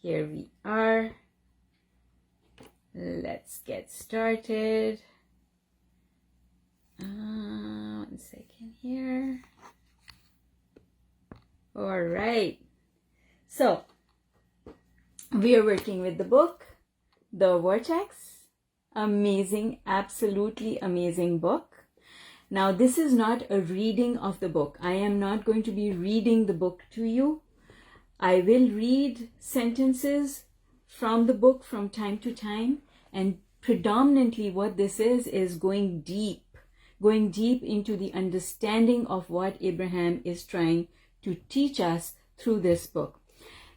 Here we are. Let's get started. 1 second here. All right. So, we are working with the book, The Vortex. Amazing, absolutely amazing book. Now, this is not a reading of the book. I am not going to be reading the book to you. I will read sentences from the book from time to time, and predominantly what this is going deep into the understanding of what Abraham is trying to teach us through this book.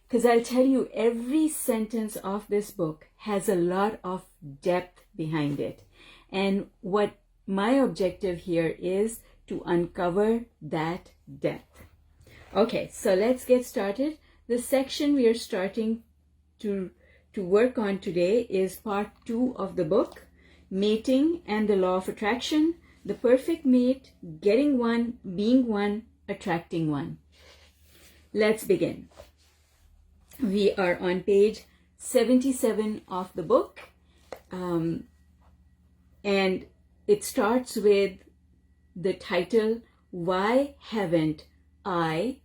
Because I'll tell you, every sentence of this book has a lot of depth behind it. And what my objective here is to uncover that depth. Okay, so let's get started. The section we are starting to work on today is part 2 of the book, Mating and the Law of Attraction, the perfect mate, getting one, being one, attracting one. Let's begin. We are on page 77 of the book, and it starts with the title, Why Haven't I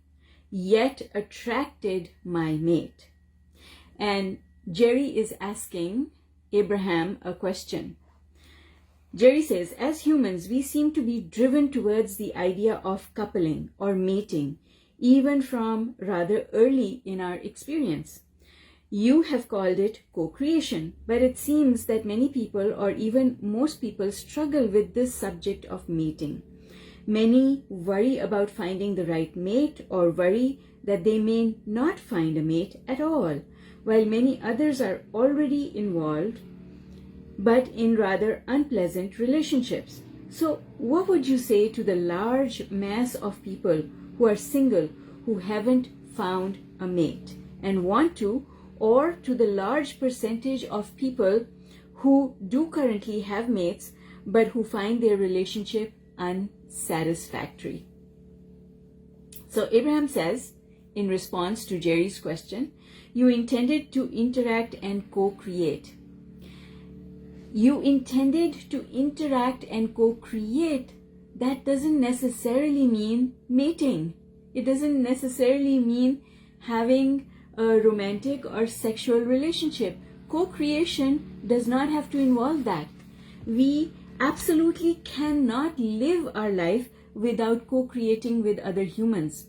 Yet Attracted My Mate? And Jerry is asking Abraham a question. Jerry says, as humans, we seem to be driven towards the idea of coupling or mating, even from rather early in our experience. You have called it co-creation, but it seems that many people, or even most people, struggle with this subject of mating. Many worry about finding the right mate or worry that they may not find a mate at all, while many others are already involved but in rather unpleasant relationships. So what would you say to the large mass of people who are single, who haven't found a mate and want to, or to the large percentage of people who do currently have mates but who find their relationship unsatisfactory? So Abraham says, in response to Jerry's question, you intended to interact and co-create. You intended to interact and co-create. That doesn't necessarily mean mating. It doesn't necessarily mean having a romantic or sexual relationship. Co-creation does not have to involve that. We absolutely cannot live our life without co-creating with other humans.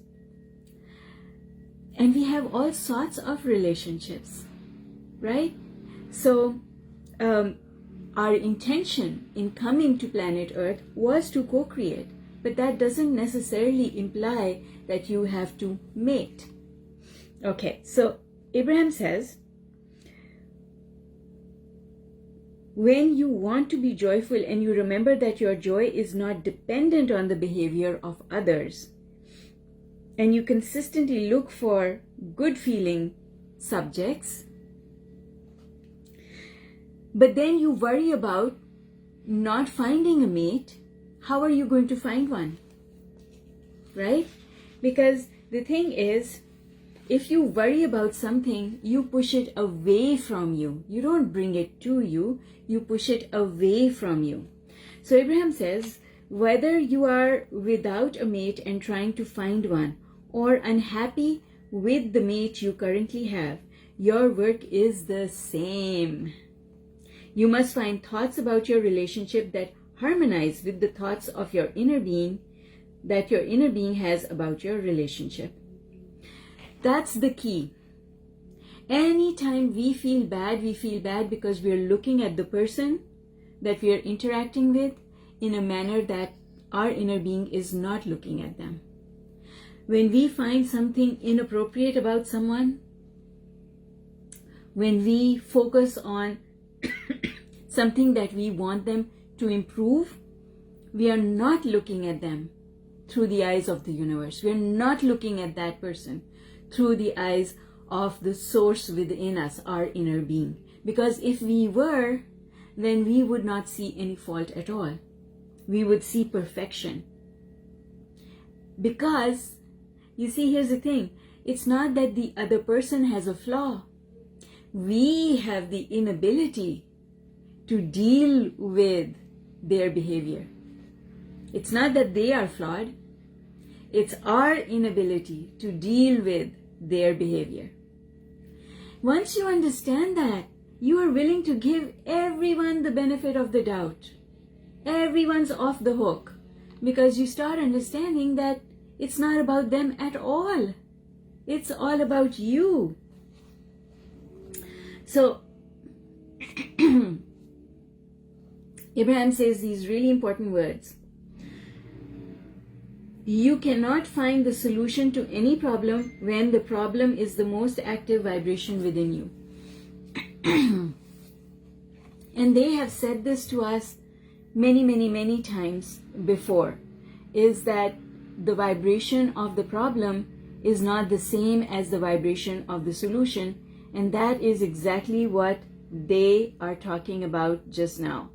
And we have all sorts of relationships, right? So, our intention in coming to planet Earth was to co-create, but that doesn't necessarily imply that you have to mate. Okay, so Abraham says, when you want to be joyful and you remember that your joy is not dependent on the behavior of others, and you consistently look for good feeling subjects, but then you worry about not finding a mate, how are you going to find one? Right? Because the thing is, if you worry about something, you push it away from you. You don't bring it to you, you push it away from you. So Abraham says, whether you are without a mate and trying to find one, or unhappy with the mate you currently have, your work is the same. You must find thoughts about your relationship that harmonize with the thoughts of your inner being, that your inner being has about your relationship. That's the key. Anytime we feel bad because we are looking at the person that we are interacting with in a manner that our inner being is not looking at them. When we find something inappropriate about someone, when we focus on something that we want them to improve, we are not looking at them through the eyes of the universe. We are not looking at that person through the eyes of the source within us, our inner being. Because if we were, then we would not see any fault at all. We would see perfection. Because, you see, here's the thing. It's not that the other person has a flaw. We have the inability to deal with their behavior. It's not that they are flawed. It's our inability to deal with their behavior. Once you understand that, you are willing to give everyone the benefit of the doubt. Everyone's off the hook because you start understanding that it's not about them at all. It's all about you. So, Abraham says these really important words. You cannot find the solution to any problem when the problem is the most active vibration within you. And they have said this to us many times before, is that the vibration of the problem is not the same as the vibration of the solution, and that is exactly what they are talking about just now.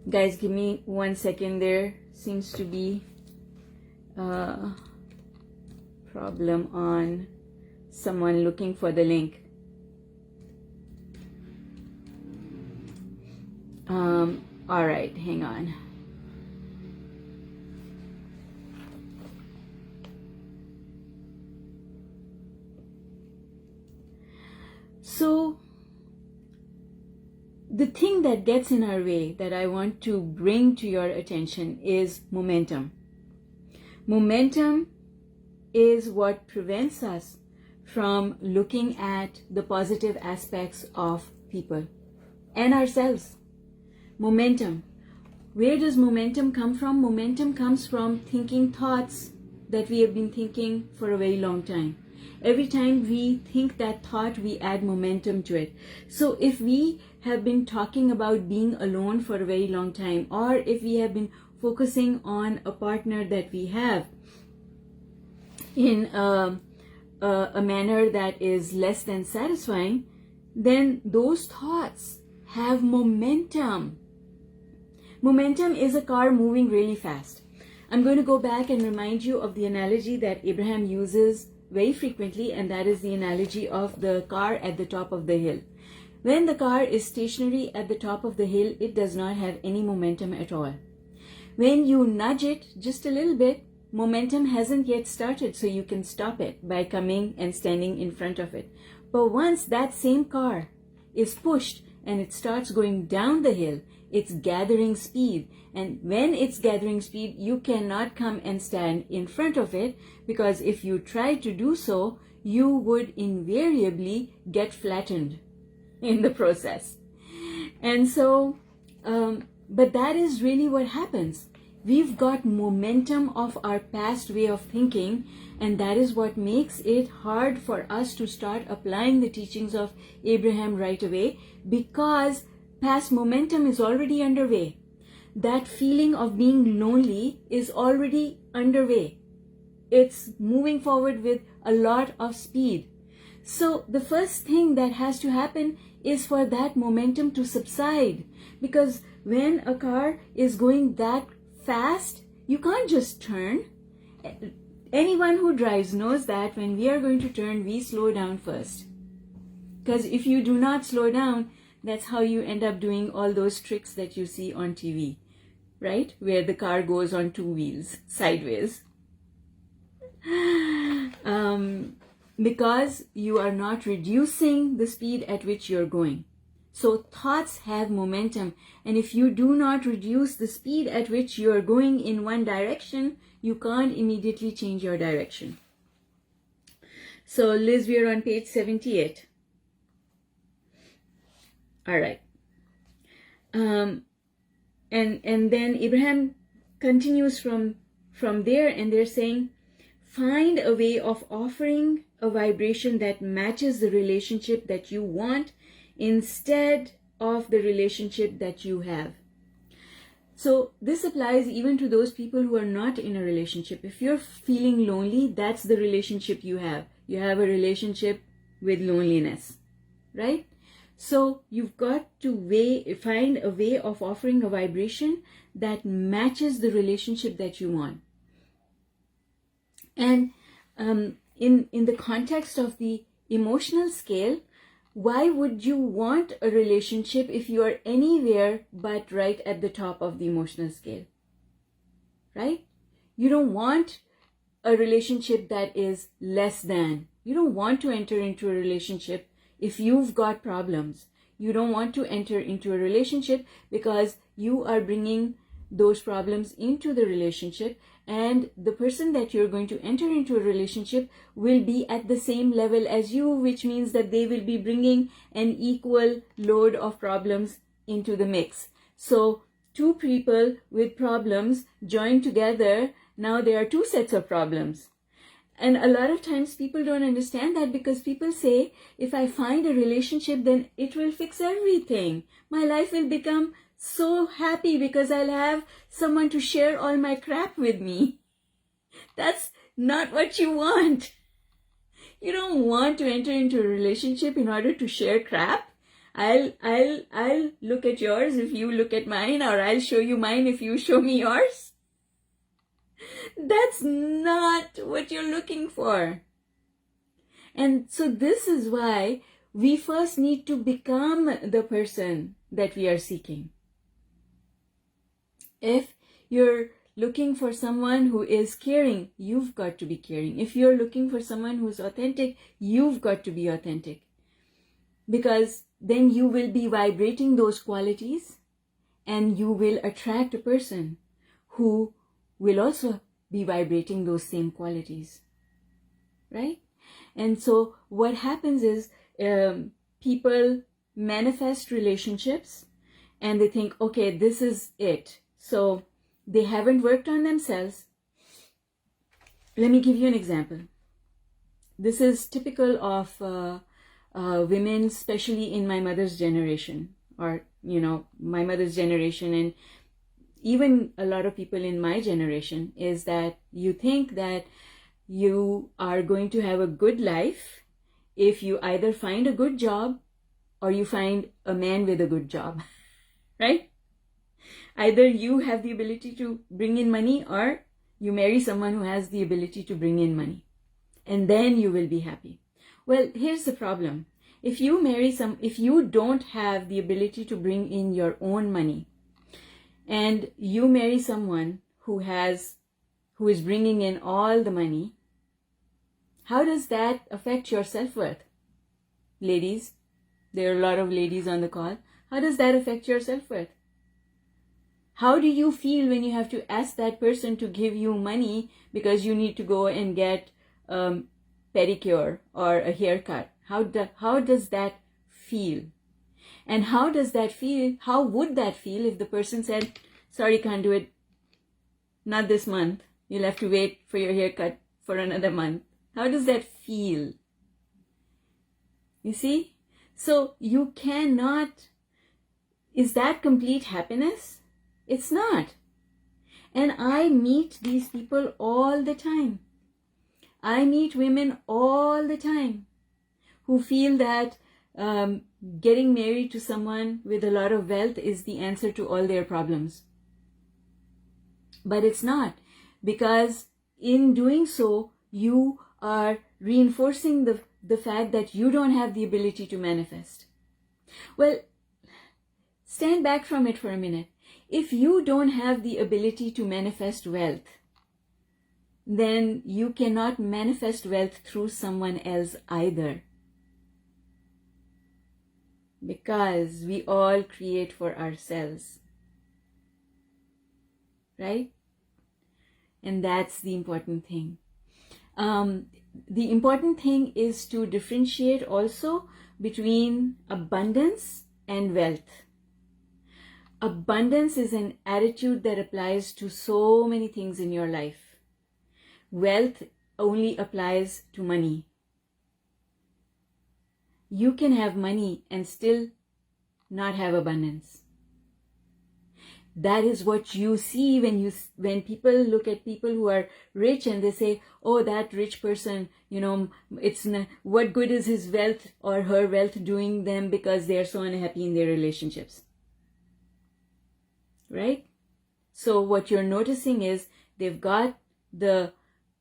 Guys, give me 1 second. There seems to be a problem on someone looking for the link. All right, hang on. So, the thing that gets in our way that I want to bring to your attention is momentum. Momentum is what prevents us from looking at the positive aspects of people and ourselves. Momentum. Where does momentum come from? Momentum comes from thinking thoughts that we have been thinking for a very long time. Every time we think that thought, we add momentum to it. So if we have been talking about being alone for a very long time, or if we have been focusing on a partner that we have in a manner that is less than satisfying, then those thoughts have momentum. Momentum is a car moving really fast. I'm going to go back and remind you of the analogy that Abraham uses very frequently, and that is the analogy of the car at the top of the hill. When the car is stationary at the top of the hill, it does not have any momentum at all. When you nudge it just a little bit, momentum hasn't yet started, so you can stop it by coming and standing in front of it. But once that same car is pushed and it starts going down the hill, it's gathering speed. And when it's gathering speed, you cannot come and stand in front of it, because if you try to do so, you would invariably get flattened in the process. And so, but that is really what happens. We've got momentum of our past way of thinking, and that is what makes it hard for us to start applying the teachings of Abraham right away, because past momentum is already underway. That feeling of being lonely is already underway. It's moving forward with a lot of speed. So the first thing that has to happen is for that momentum to subside, because when a car is going that fast, you can't just turn. Anyone who drives knows that when we are going to turn, we slow down first. Because if you do not slow down, that's how you end up doing all those tricks that you see on TV, right? Where the car goes on 2 wheels, sideways. Because you are not reducing the speed at which you're going. So thoughts have momentum, and if you do not reduce the speed at which you're going in one direction, you can't immediately change your direction. So Liz, we're on page 78. All right. And then Abraham continues from there, and they're saying, find a way of offering a vibration that matches the relationship that you want instead of the relationship that you have. So this applies even to those people who are not in a relationship. If you're feeling lonely, that's the relationship you have. You have a relationship with loneliness, right? So you've got to find a way of offering a vibration that matches the relationship that you want. And in the context of the emotional scale, why would you want a relationship if you are anywhere but right at the top of the emotional scale? Right? You don't want a relationship that is less than. You don't want to enter into a relationship if you've got problems. You don't want to enter into a relationship because you are bringing those problems into the relationship, and the person that you're going to enter into a relationship will be at the same level as you, which means that they will be bringing an equal load of problems into the mix. So two people with problems join together, now there are two sets of problems. And a lot of times people don't understand that, because people say, if I find a relationship, then it will fix everything. My life will become so happy because I'll have someone to share all my crap with me. That's not what you want. You don't want to enter into a relationship in order to share crap. I'll look at yours if you look at mine, or I'll show you mine if you show me yours. That's not what you're looking for. And so this is why we first need to become the person that we are seeking. If you're looking for someone who is caring, you've got to be caring. If you're looking for someone who's authentic, you've got to be authentic. Because then you will be vibrating those qualities, and you will attract a person who will also be vibrating those same qualities, right? And so what happens is people manifest relationships and they think, okay, this is it. So they haven't worked on themselves. Let me give you an example. This is typical of women, especially in my mother's generation, or, my mother's generation, and even a lot of people in my generation, is that you think that you are going to have a good life if you either find a good job or you find a man with a good job, right? Either you have the ability to bring in money, or you marry someone who has the ability to bring in money, and then you will be happy. Well, here's the problem. If you don't have the ability to bring in your own money, and you marry someone who is bringing in all the money, how does that affect your self-worth? Ladies, there are a lot of ladies on the call. How does that affect your self-worth? How do you feel when you have to ask that person to give you money because you need to go and get pedicure or a haircut? How does that feel? And how does that feel? How would that feel if the person said, sorry, can't do it, not this month, you'll have to wait for your haircut for another month? How does that feel? You see? So you cannot, is that complete happiness? It's not. And I meet these people all the time. I meet women all the time who feel that getting married to someone with a lot of wealth is the answer to all their problems. But it's not, because in doing so, you are reinforcing the fact that you don't have the ability to manifest. Well, stand back from it for a minute. If you don't have the ability to manifest wealth, then you cannot manifest wealth through someone else either. Because we all create for ourselves, right? And that's the important thing. The important thing is to differentiate also between abundance and wealth. Abundance is an attitude that applies to so many things in your life. Wealth only applies to money. You can have money and still not have abundance. That is what you see when people look at people who are rich and they say, oh, that rich person, it's not, what good is his wealth or her wealth doing them because they are so unhappy in their relationships. Right? So what you're noticing is they've got the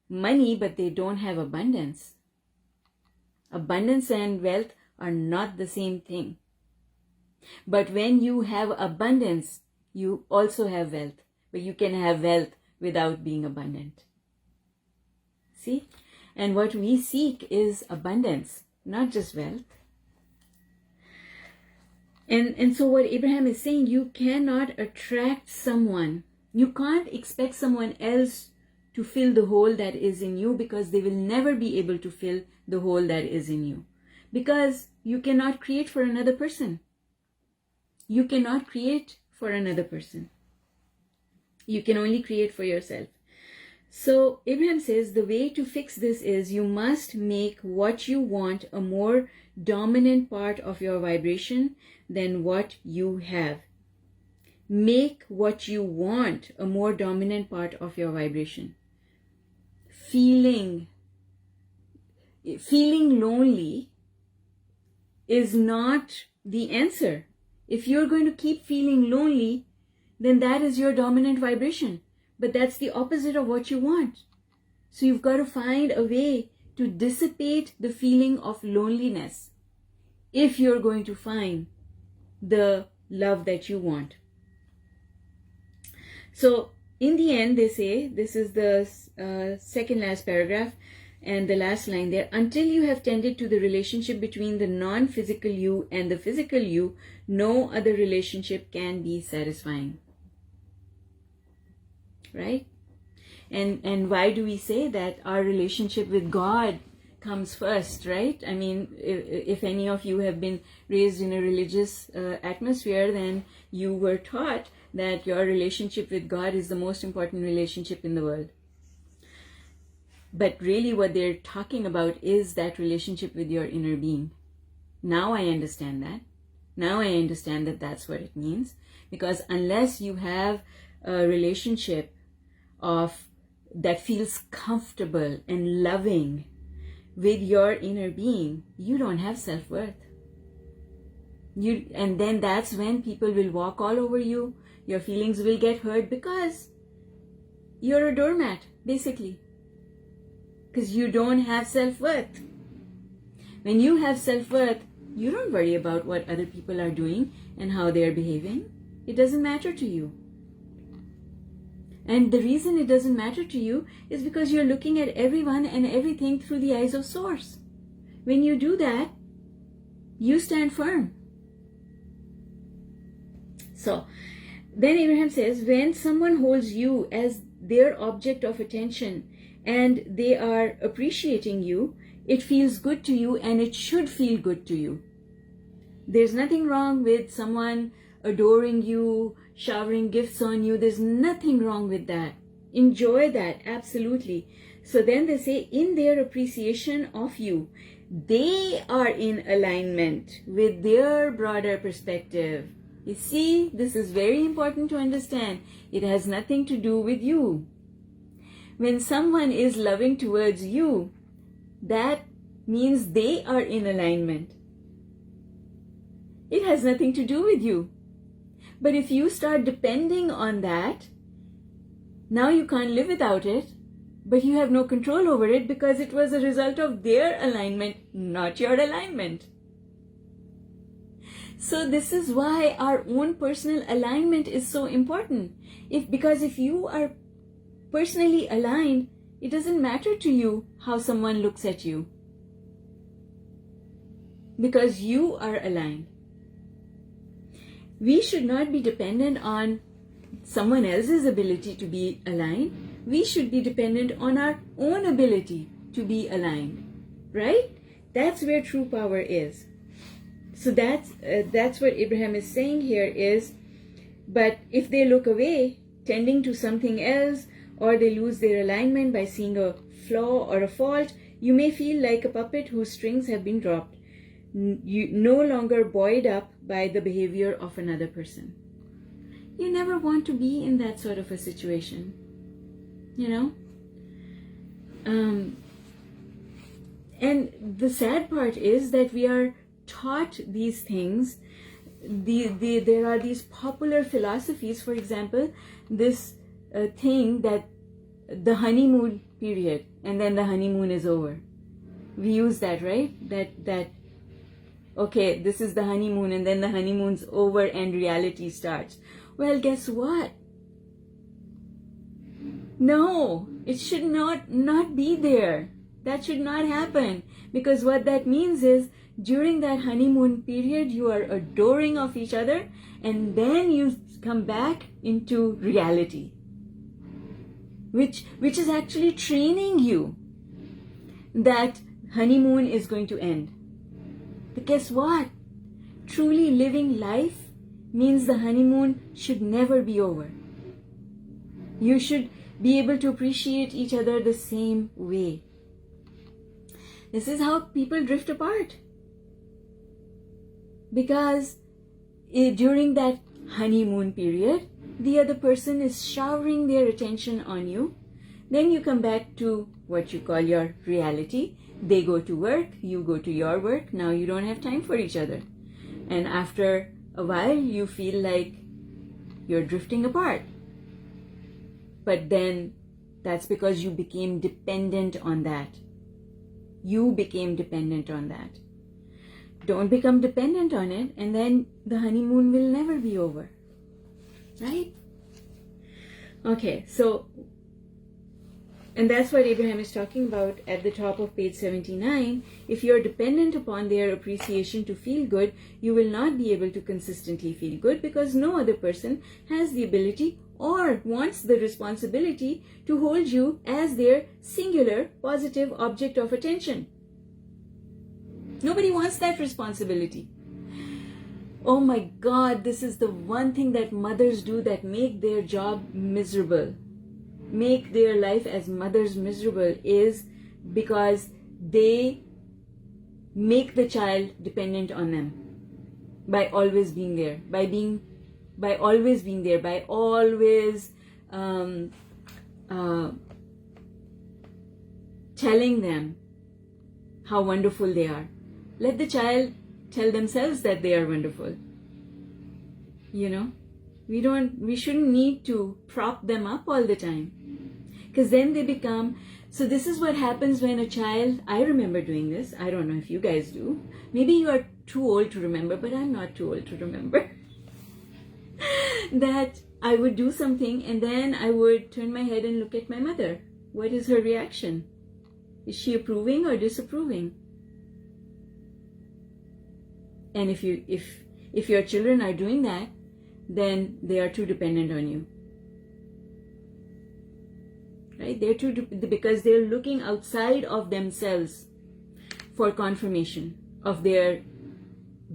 money, but they don't have abundance. Abundance and wealth are not the same thing. But when you have abundance, you also have wealth. But you can have wealth without being abundant. See? And what we seek is abundance, not just wealth. And so what Abraham is saying, you cannot attract someone. You can't expect someone else to fill the hole that is in you, because they will never be able to fill the hole that is in you. Because you cannot create for another person. You cannot create for another person. You can only create for yourself. So Abraham says the way to fix this is you must make what you want a more dominant part of your vibration than what you have. Make what you want a more dominant part of your vibration. Feeling lonely is not the answer. If you're going to keep feeling lonely, then that is your dominant vibration. But that's the opposite of what you want. So you've got to find a way to dissipate the feeling of loneliness if you're going to find the love that you want. So in the end, they say, this is the second last paragraph and the last line there, until you have tended to the relationship between the non-physical you and the physical you, no other relationship can be satisfying. Right? And why do we say that? Our relationship with God comes first, right? I mean, if any of you have been raised in a religious atmosphere, then you were taught that your relationship with God is the most important relationship in the world. But really what they're talking about is that relationship with your inner being. Now I understand that. Now I understand that that's what it means. Because unless you have a relationship that feels comfortable and loving with your inner being, you don't have self-worth. And then that's when people will walk all over you. Your feelings will get hurt because you're a doormat, basically. Because you don't have self-worth. When you have self-worth, you don't worry about what other people are doing and how they are behaving. It doesn't matter to you. And the reason it doesn't matter to you is because you're looking at everyone and everything through the eyes of Source. When you do that, you stand firm. So, then Abraham says, when someone holds you as their object of attention and they are appreciating you, it feels good to you and it should feel good to you. There's nothing wrong with someone adoring you, showering gifts on you. There's nothing wrong with that. Enjoy that, absolutely. So then they say, in their appreciation of you, they are in alignment with their broader perspective. You see, this is very important to understand. It has nothing to do with you. When someone is loving towards you, that means they are in alignment. It has nothing to do with you. But if you start depending on that, now you can't live without it, but you have no control over it because it was a result of their alignment, not your alignment. So this is why our own personal alignment is so important. Because if you are personally aligned, it doesn't matter to you how someone looks at you. Because you are aligned. We should not be dependent on someone else's ability to be aligned. We should be dependent on our own ability to be aligned. Right? That's where true power is. So that's what Abraham is saying here is, but if they look away, tending to something else, or they lose their alignment by seeing a flaw or a fault, you may feel like a puppet whose strings have been dropped, you no longer buoyed up by the behavior of another person. You never want to be in that sort of a situation, you know. And the sad part is that we are taught these things. There are these popular philosophies, for example, this thing that the honeymoon period, and then the honeymoon is over. We use that, right? That okay, this is the honeymoon, and then the honeymoon's over and reality starts. Well, guess what? No, it should not be there. That should not happen, because what that means is during that honeymoon period you are adoring of each other, and then you come back into reality, which is actually training you that honeymoon is going to end. But guess what? Truly living life means the honeymoon should never be over. You should be able to appreciate each other the same way. This is how people drift apart. Because during that honeymoon period, the other person is showering their attention on you. Then you come back to what you call your reality. They go to work, you go to your work. Now you don't have time for each other. And after a while, you feel like you're drifting apart. But then that's because you became dependent on that. You became dependent on that. Don't become dependent on it, and then the honeymoon will never be over. Right? Okay, so, and that's what Abraham is talking about at the top of page 79. If you're dependent upon their appreciation to feel good, you will not be able to consistently feel good, because no other person has the ability or wants the responsibility to hold you as their singular positive object of attention. Nobody wants that responsibility. Oh my God, this is the one thing that mothers do that make their job miserable, make their life as mothers miserable, is because they make the child dependent on them by always being there, by always telling them how wonderful they are. Let the child tell themselves that they are wonderful. You know, we shouldn't need to prop them up all the time, because then they become. So this is what happens when a child, I remember doing this, I don't know if you guys do, maybe you are too old to remember, but I'm not too old to remember, that I would do something and then I would turn my head and look at my mother. What is her reaction? Is she approving or disapproving? And if your children are doing that, then they are too dependent on you. Right? Because they're looking outside of themselves for confirmation of their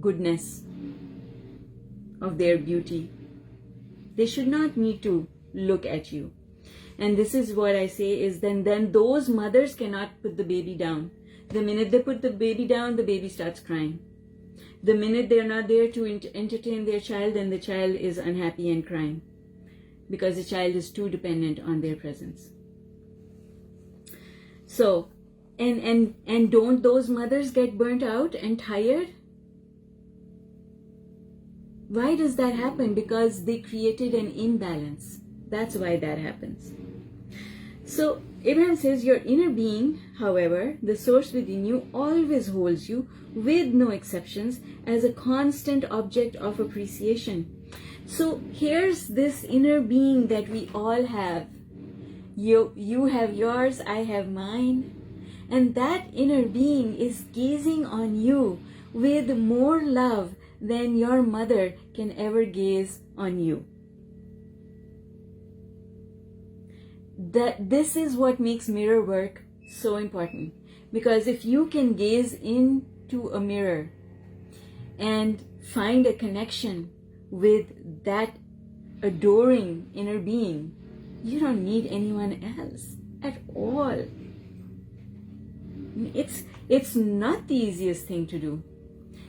goodness, of their beauty. They should not need to look at you. And this is what I say is then those mothers cannot put the baby down. The minute they put the baby down, the baby starts crying. The minute they're not there to entertain their child, then the child is unhappy and crying, because the child is too dependent on their presence. So, and don't those mothers get burnt out and tired? Why does that happen? Because they created an imbalance. That's why that happens. So Abraham says, your inner being, however, the source within you, always holds you, with no exceptions, as a constant object of appreciation. So here's this inner being that we all have. You have yours, I have mine. And that inner being is gazing on you with more love than your mother can ever gaze on you. This is what makes mirror work so important. Because if you can gaze into a mirror and find a connection with that adoring inner being, you don't need anyone else at all. It's not the easiest thing to do.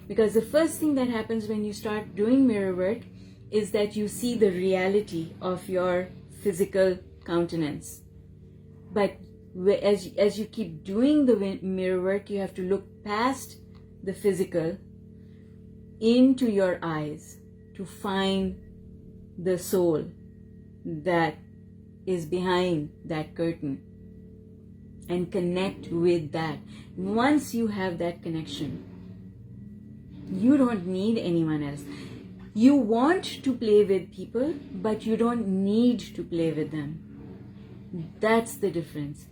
Because the first thing that happens when you start doing mirror work is that you see the reality of your physical countenance. But as you keep doing the mirror work, you have to look past the physical into your eyes to find the soul that is behind that curtain. and connect with that. Once you have that connection, you don't need anyone else. You want to play with people, but you don't need to play with them. That's the difference.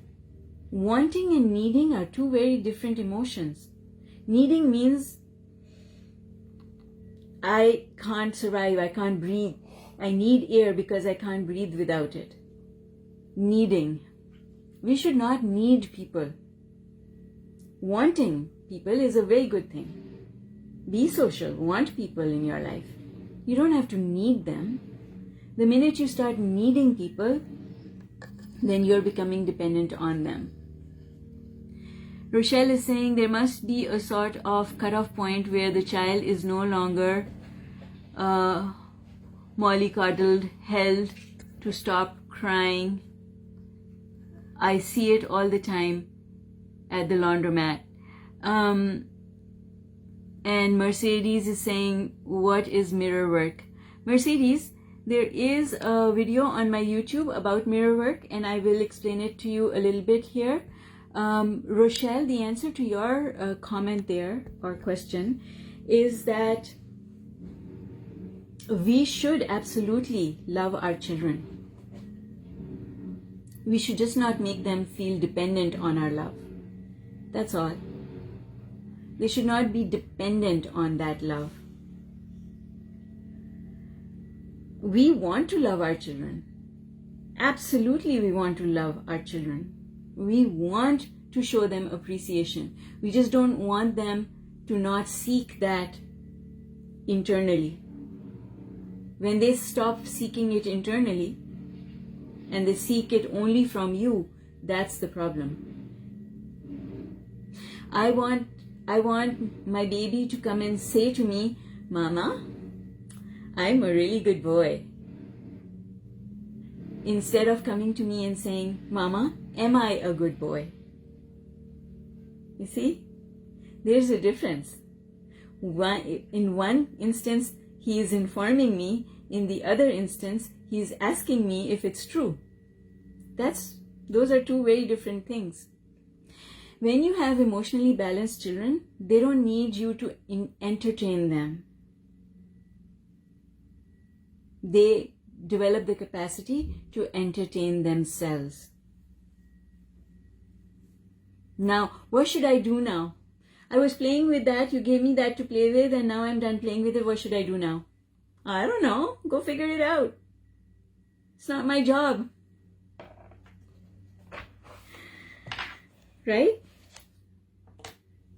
Wanting and needing are two very different emotions. Needing means I can't survive, I can't breathe. I need air because I can't breathe without it. Needing. We should not need people. Wanting people is a very good thing. Be social, want people in your life. You don't have to need them. The minute you start needing people, then you're becoming dependent on them. Rochelle is saying there must be a sort of cutoff point where the child is no longer mollycoddled, held to stop crying. I see it all the time at the laundromat. And Mercedes is saying, what is mirror work? Mercedes, there is a video on my YouTube about mirror work, and I will explain it to you a little bit here. Rochelle, the answer to your comment there, or question, is that we should absolutely love our children. We should just not make them feel dependent on our love. That's all. They should not be dependent on that love. We want to love our children. Absolutely, we want to love our children. We want to show them appreciation. We just don't want them to not seek that internally. When they stop seeking it internally and they seek it only from you, that's the problem. I want my baby to come and say to me, Mama, I'm a really good boy. Instead of coming to me and saying, Mama, am I a good boy? You see? There's a difference. In one instance, he is informing me. In the other instance, he is asking me if it's true. Those are two very different things. When you have emotionally balanced children, they don't need you to entertain them. They develop the capacity to entertain themselves. Now, what should I do now? I was playing with that, you gave me that to play with, and now I'm done playing with it. What should I do now? I don't know. Go figure it out. It's not my job. Right?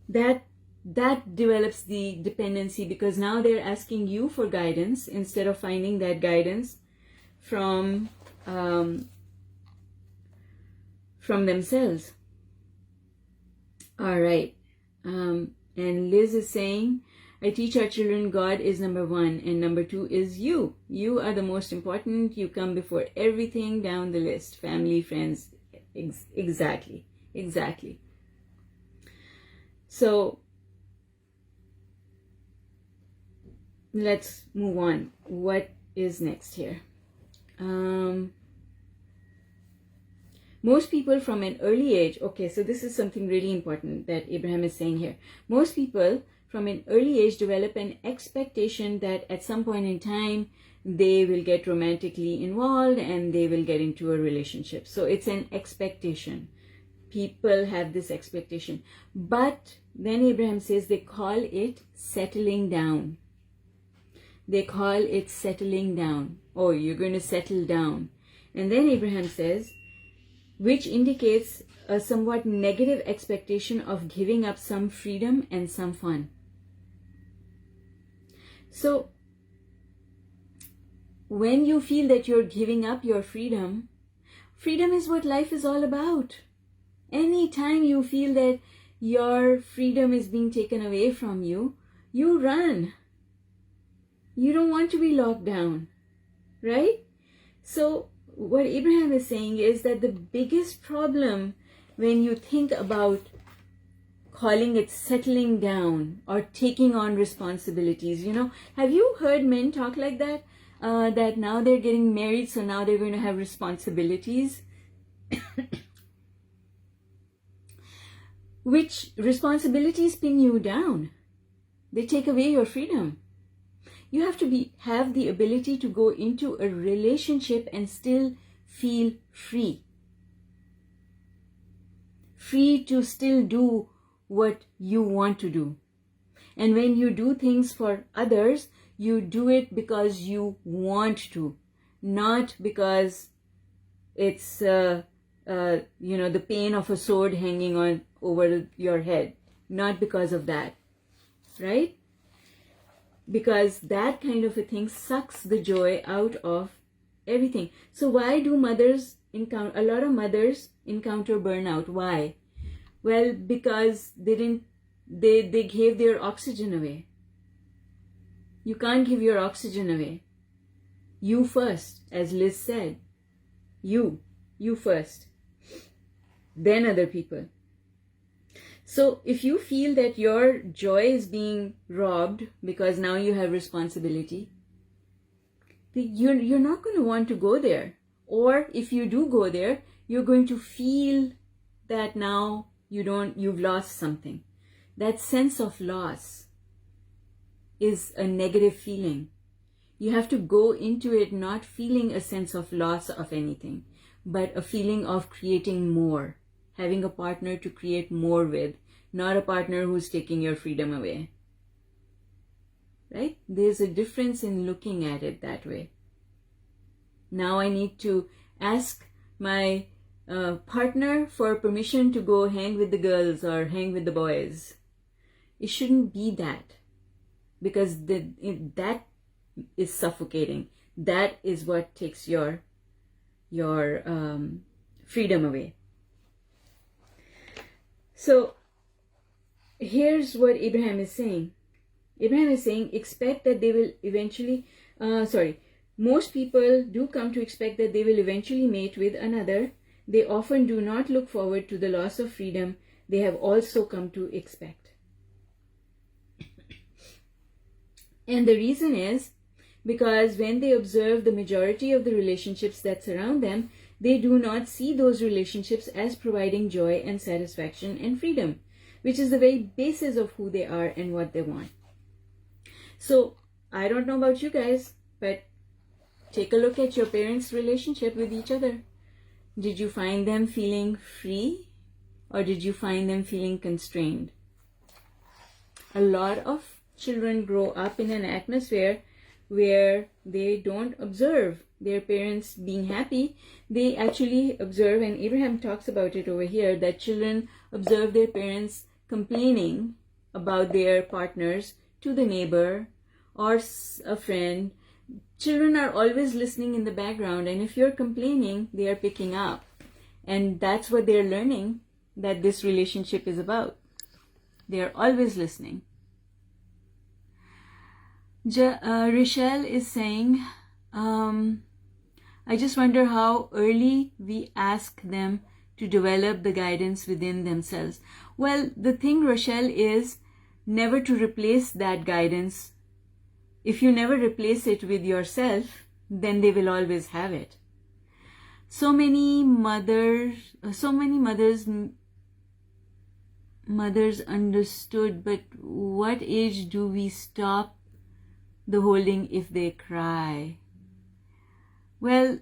That develops the dependency, because now they're asking you for guidance instead of finding that guidance from themselves. All right. And Liz is saying, I teach our children God is number one and number two is you. You are the most important. You come before everything down the list. Family, friends. Exactly. So let's move on. What is next here? Most people from an early age, okay, so this is something really important that Abraham is saying here. Most people from an early age develop an expectation that at some point in time they will get romantically involved and they will get into a relationship. So it's an expectation. People have this expectation. But then Abraham says they call it settling down. They call it settling down. Oh, you're going to settle down. And then Abraham says, which indicates a somewhat negative expectation of giving up some freedom and some fun. So, when you feel that you're giving up your freedom, freedom is what life is all about. Anytime you feel that your freedom is being taken away from you, you run. You don't want to be locked down, right? So, what Abraham is saying is that the biggest problem when you think about calling it settling down or taking on responsibilities, have you heard men talk like that? That now they're getting married, so now they're going to have responsibilities. which responsibilities pin you down. They take away your freedom. You have to have the ability to go into a relationship and still feel free. Free to still do what you want to do. And when you do things for others, you do it because you want to, not because it's the pain of a sword hanging on over your head. Not because of that, right? Because that kind of a thing sucks the joy out of everything. So why do a lot of mothers encounter burnout? Why? Well, because they gave their oxygen away. You can't give your oxygen away. You first, as Liz said. You first. Then other people. So if you feel that your joy is being robbed because now you have responsibility, you're not going to want to go there. Or if you do go there, you're going to feel that now you've lost something. That sense of loss is a negative feeling. You have to go into it not feeling a sense of loss of anything, but a feeling of creating more, having a partner to create more with, not a partner who's taking your freedom away. Right? There's a difference in looking at it that way. Now I need to ask my partner for permission to go hang with the girls or hang with the boys. It shouldn't be that, because that is suffocating. That is what takes your freedom away. So here's what Abraham is saying. Abraham is saying, expect that they will eventually, most people do come to expect that they will eventually mate with another. They often do not look forward to the loss of freedom they have also come to expect. And the reason is because when they observe the majority of the relationships that surround them, they do not see those relationships as providing joy and satisfaction and freedom, which is the very basis of who they are and what they want. So I don't know about you guys, but take a look at your parents' relationship with each other. Did you find them feeling free, or did you find them feeling constrained? A lot of children grow up in an atmosphere where they don't observe their parents being happy. They actually observe, and Abraham talks about it over here, that children observe their parents complaining about their partners to the neighbor or a friend. Children are always listening in the background, and if you're complaining, they are picking up. And that's what they're learning that this relationship is about. They're always listening. Rochelle is saying, I just wonder how early we ask them to develop the guidance within themselves. Well, the thing, Rochelle, is never to replace that guidance. If you never replace it with yourself, then they will always have it. So many mothers understood, but what age do we stop the holding if they cry? Well,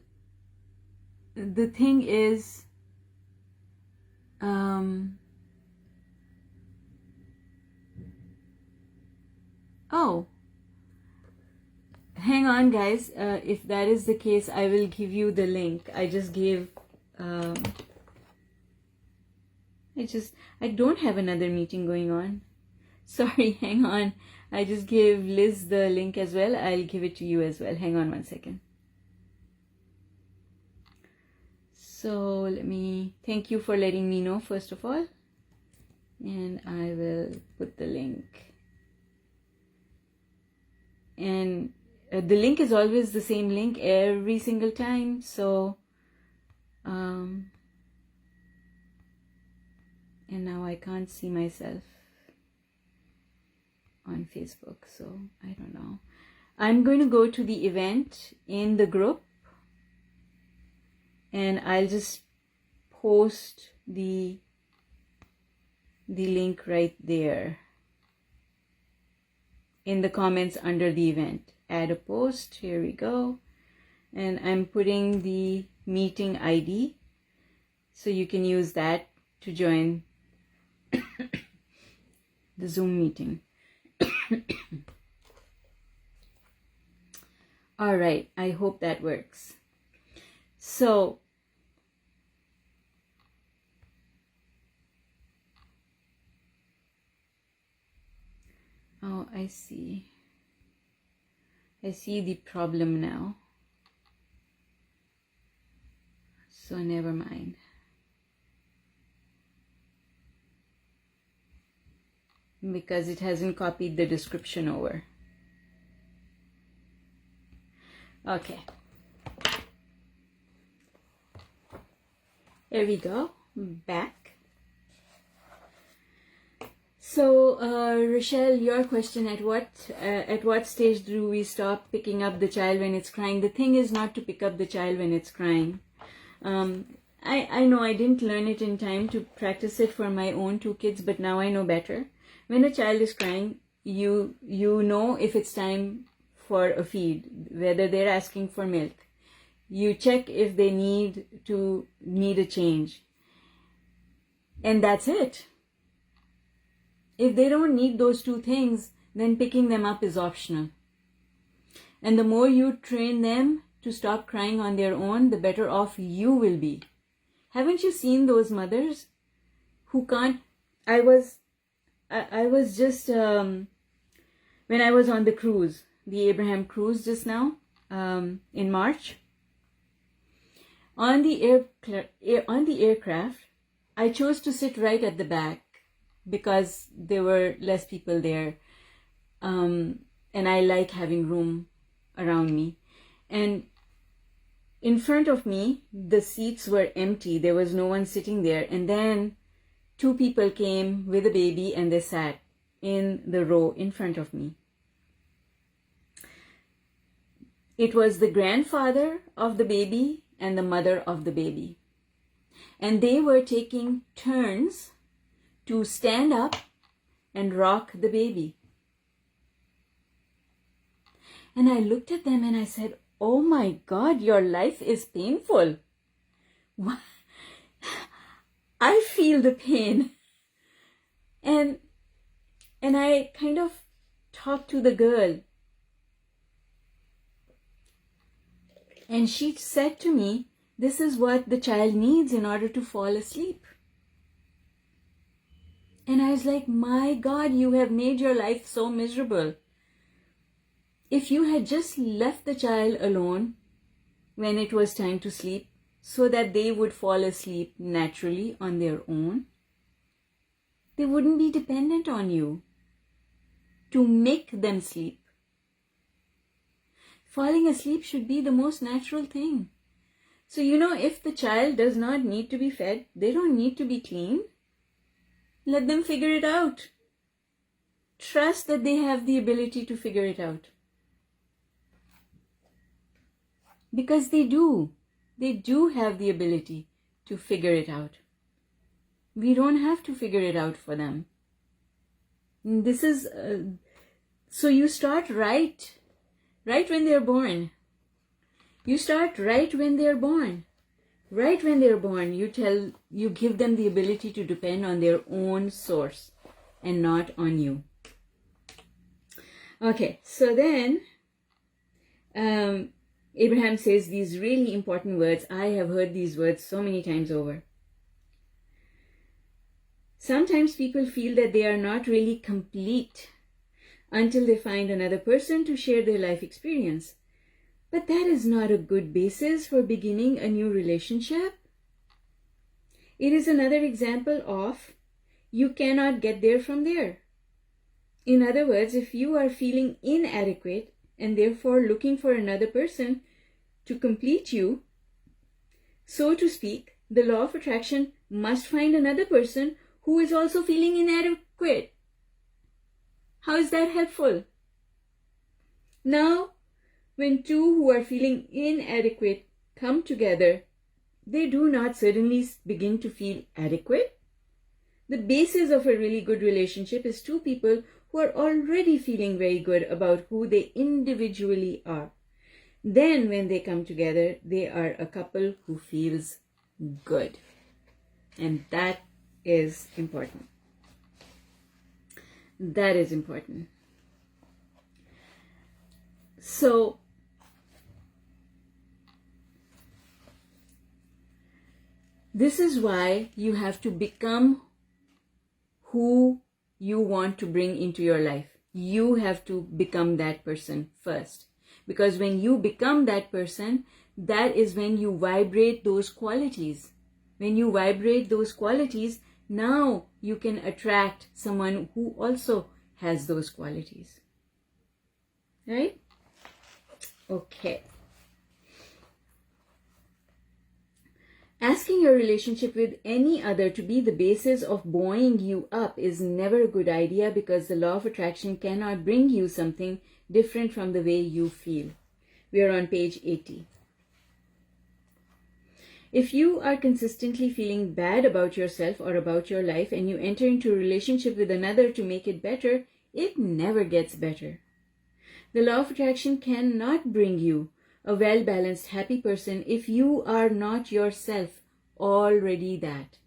the thing is, hang on guys, if that is the case, I will give you the link. I just gave, I don't have another meeting going on. Sorry, hang on. I just gave Liz the link as well. I'll give it to you as well. Hang on one second. So thank you for letting me know, first of all. And I will put the link. And the link is always the same link every single time. So, and now I can't see myself on Facebook, so I don't know. I'm going to go to the event in the group, and I'll just post the the link right there in the comments under the event. Add a post. Here we go. And I'm putting the meeting ID, so you can use that to join the Zoom meeting. All right, I hope that works. So, oh, I see the problem now. So never mind. Because it hasn't copied the description over. Okay. There we go. Back. So, Rochelle, your question, at what stage do we stop picking up the child when it's crying? The thing is not to pick up the child when it's crying. I know I didn't learn it in time to practice it for my own 2 kids, but now I know better. When a child is crying, you know if it's time for a feed, whether they're asking for milk. You check if they need a change. And that's it. If they don't need those 2 things, then picking them up is optional. And the more you train them to stop crying on their own, the better off you will be. Haven't you seen those mothers who can't? I was just, when I was on the cruise, the Abraham cruise just now, in March, on the aircraft, I chose to sit right at the back because there were less people there, and I like having room around me. And in front of me, the seats were empty. There was no one sitting there. And then 2 people came with a baby and they sat in the row in front of me. It was the grandfather of the baby and the mother of the baby. And they were taking turns to stand up and rock the baby. And I looked at them and I said, oh my God, your life is painful. What? I feel the pain. And I kind of talked to the girl. And she said to me, this is what the child needs in order to fall asleep. And I was like, my God, you have made your life so miserable. If you had just left the child alone when it was time to sleep so that they would fall asleep naturally on their own, they wouldn't be dependent on you to make them sleep. Falling asleep should be the most natural thing. So, if the child does not need to be fed, they don't need to be cleaned, let them figure it out. Trust that they have the ability to figure it out. Because they do. They do have the ability to figure it out. We don't have to figure it out for them. This is, so you start right when they're born. You start right when they're born. Right when they're born, you give them the ability to depend on their own source and not on you. Okay, so then, Abraham says these really important words. I have heard these words so many times over. Sometimes people feel that they are not really complete until they find another person to share their life experience. But that is not a good basis for beginning a new relationship. It is another example of you cannot get there from there. In other words, if you are feeling inadequate and therefore looking for another person to complete you, so to speak, the law of attraction must find another person who is also feeling inadequate. How is that helpful? Now, when 2 who are feeling inadequate come together, they do not suddenly begin to feel adequate. The basis of a really good relationship is two people who are already feeling very good about who they individually are. Then when they come together, they are a couple who feels good. And that is important. That is important. So, this is why you have to become who you want to bring into your life. You have to become that person first. Because when you become that person, that is when you vibrate those qualities. When you vibrate those qualities, now you can attract someone who also has those qualities. Right? Okay. Asking your relationship with any other to be the basis of buoying you up is never a good idea, because the law of attraction cannot bring you something different from the way you feel. We are on page 80. If you are consistently feeling bad about yourself or about your life and you enter into a relationship with another to make it better, it never gets better. The law of attraction cannot bring you a well-balanced, happy person if you are not yourself already that.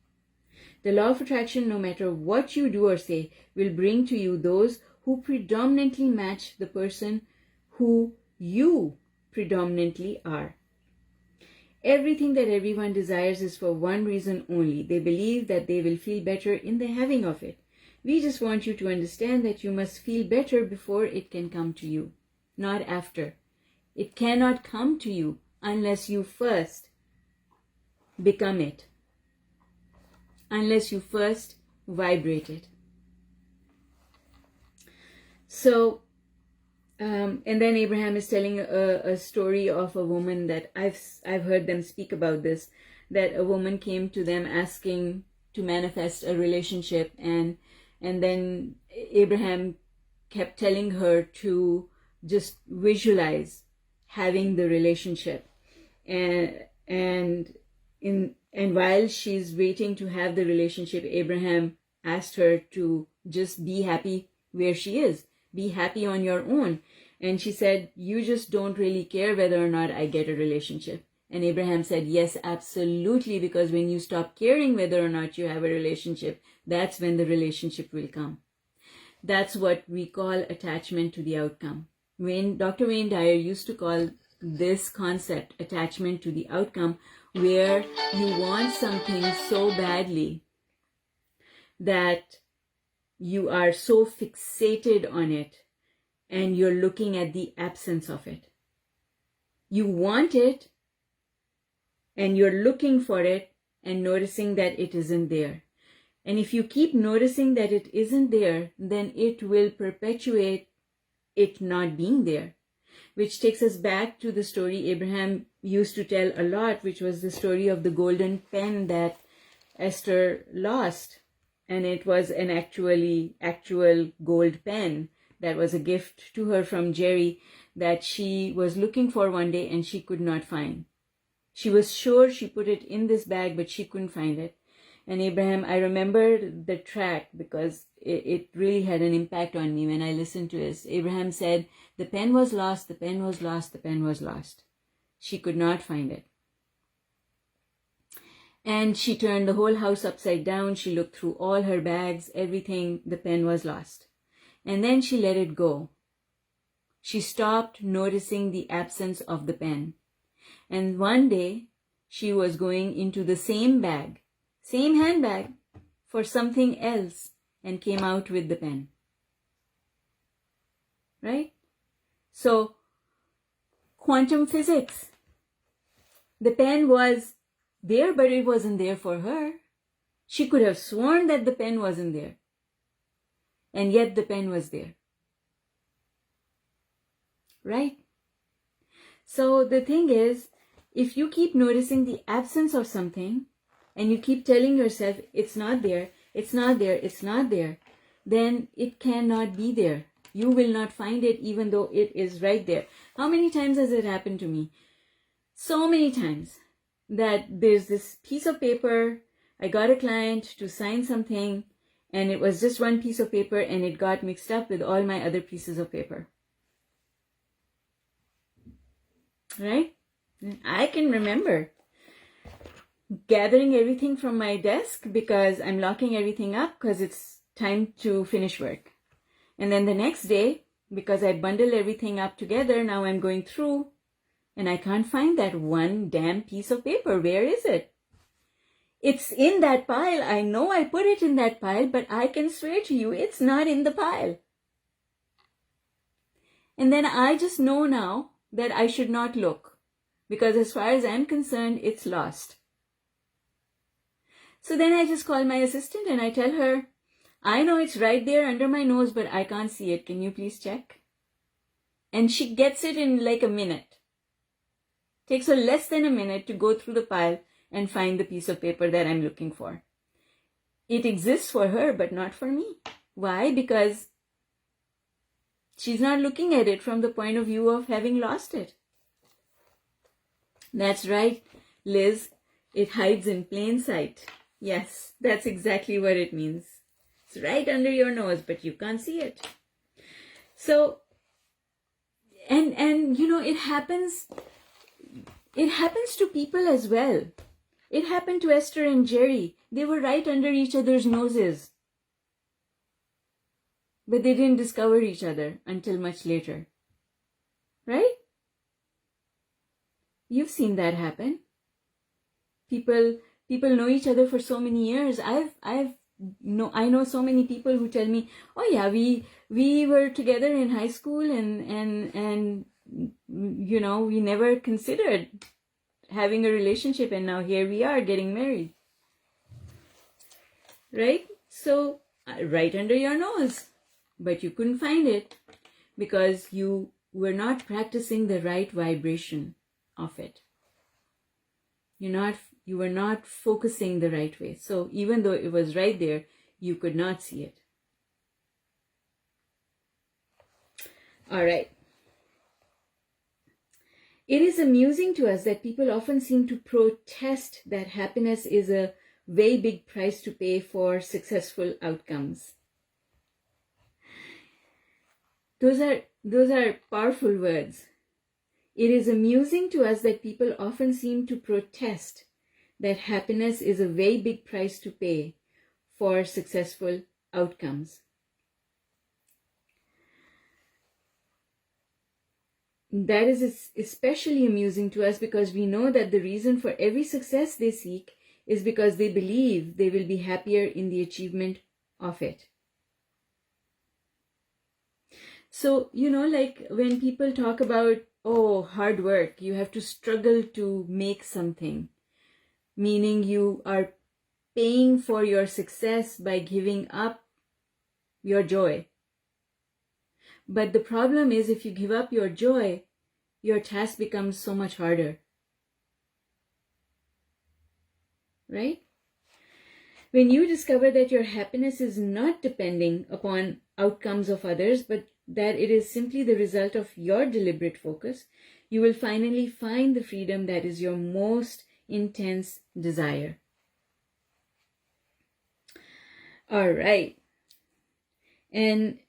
The law of attraction, no matter what you do or say, will bring to you those who predominantly match the person who you predominantly are. Everything that everyone desires is for one reason only. They believe that they will feel better in the having of it. We just want you to understand that you must feel better before it can come to you, not after. It cannot come to you unless you first become it, unless you first vibrate it. So, and then Abraham is telling a story of a woman that I've heard them speak about this, that a woman came to them asking to manifest a relationship, and then Abraham kept telling her to just visualize having the relationship, and while she's waiting to have the relationship, Abraham asked her to just be happy where she is, be happy on your own. And she said, you just don't really care whether or not I get a relationship. And Abraham said, yes, absolutely, because when you stop caring whether or not you have a relationship, that's when the relationship will come. That's what we call attachment to the outcome. Dr. Wayne Dyer used to call this concept attachment to the outcome, where you want something so badly that you are so fixated on it and you're looking at the absence of it. You want it and you're looking for it and noticing that it isn't there. And if you keep noticing that it isn't there, then it will perpetuate it not being there, which takes us back to the story Abraham used to tell a lot, which was the story of the golden pen that Esther lost. And it was an actual gold pen that was a gift to her from Jerry that she was looking for one day and she could not find. She was sure she put it in this bag, but she couldn't find it. And Abraham, I remember the track because it really had an impact on me when I listened to it. Abraham said, the pen was lost, the pen was lost, the pen was lost. She could not find it. And she turned the whole house upside down. She looked through all her bags, everything, the pen was lost. And then she let it go. She stopped noticing the absence of the pen. And one day, she was going into the same bag, same handbag, for something else, and came out with the pen. Right? So, quantum physics. The pen was there, but it wasn't there for her. She could have sworn that the pen wasn't there. And yet the pen was there. Right? So the thing is, if you keep noticing the absence of something, and you keep telling yourself, it's not there, it's not there, it's not there, then it cannot be there. You will not find it even though it is right there. How many times has it happened to me? So many times that there's this piece of paper I got a client to sign something, and it was just one piece of paper, and it got mixed up with all my other pieces of paper. Right? I can remember gathering everything from my desk because I'm locking everything up because it's time to finish work. And then the next day, because I bundled everything up together, now I'm going through and I can't find that one damn piece of paper. Where is it? It's in that pile. I know I put it in that pile, but I can swear to you it's not in the pile. And then I just know now that I should not look, because as far as I'm concerned, it's lost. So then I just call my assistant and I tell her, I know it's right there under my nose, but I can't see it. Can you please check? And she gets it in like a minute. Takes her less than a minute to go through the pile and find the piece of paper that I'm looking for. It exists for her, but not for me. Why? Because she's not looking at it from the point of view of having lost it. That's right, Liz. It hides in plain sight. Yes, that's exactly what it means. It's right under your nose, but you can't see it. So, and you know, it happens to people as well. It happened to Esther and Jerry. They were right under each other's noses. But they didn't discover each other until much later. Right? You've seen that happen. People know each other for so many years. I know so many people who tell me, oh yeah, we were together in high school and you know, we never considered having a relationship, and now here we are getting married. Right? So, right under your nose. But you couldn't find it because you were not practicing the right vibration of it. You were not focusing the right way. So even though it was right there, you could not see it. All right. It is amusing to us that people often seem to protest that happiness is a very big price to pay for successful outcomes. Those are powerful words. It is amusing to us that people often seem to protest that happiness is a very big price to pay for successful outcomes. That is especially amusing to us because we know that the reason for every success they seek is because they believe they will be happier in the achievement of it. So, you know, like when people talk about, oh, hard work, you have to struggle to make something, meaning you are paying for your success by giving up your joy. But the problem is, if you give up your joy, your task becomes so much harder. Right? When you discover that your happiness is not depending upon outcomes of others, but that it is simply the result of your deliberate focus, you will finally find the freedom that is your most intense desire. All right. And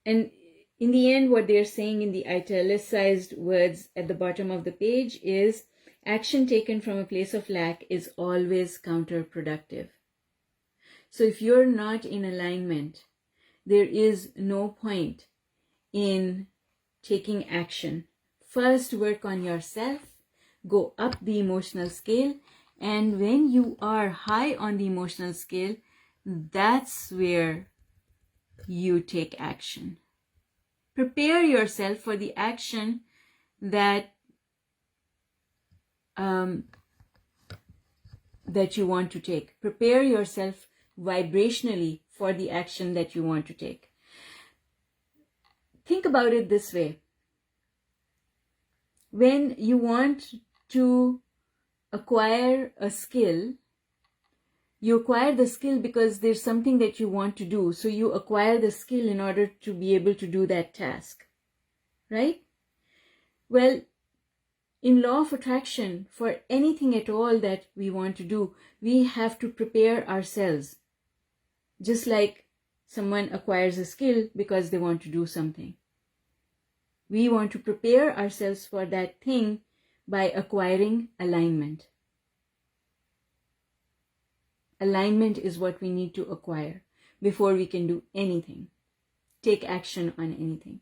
in the end, what they're saying in the italicized words at the bottom of the page is, action taken from a place of lack is always counterproductive. So if you're not in alignment, there is no point in taking action. First, work on yourself, go up the emotional scale, and when you are high on the emotional scale, that's where you take action. Prepare yourself for the action that you want to take. Prepare yourself vibrationally for the action that you want to take. Think about it this way. When you want to acquire a skill, you acquire the skill because there's something that you want to do. So you acquire the skill in order to be able to do that task. Right? Well, in law of attraction, for anything at all that we want to do, we have to prepare ourselves. Just like someone acquires a skill because they want to do something. We want to prepare ourselves for that thing by acquiring alignment. Alignment is what we need to acquire before we can do anything, take action on anything.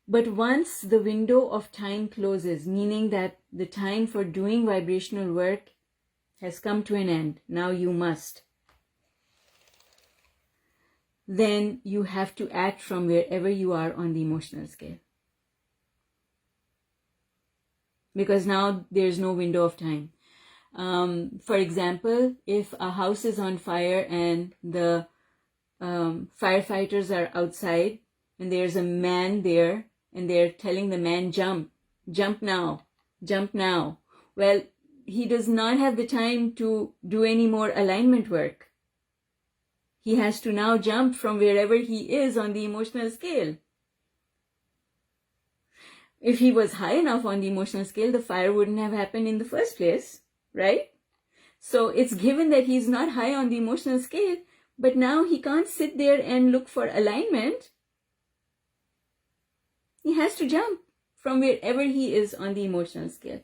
But once the window of time closes, meaning that the time for doing vibrational work has come to an end, now you must, then you have to act from wherever you are on the emotional scale. Because now there's no window of time. For example, if a house is on fire and the firefighters are outside and there's a man there and they're telling the man, jump now, jump now. Well, he does not have the time to do any more alignment work. He has to now jump from wherever he is on the emotional scale. If he was high enough on the emotional scale, the fire wouldn't have happened in the first place, right? So it's given that he's not high on the emotional scale, but now he can't sit there and look for alignment. He has to jump from wherever he is on the emotional scale.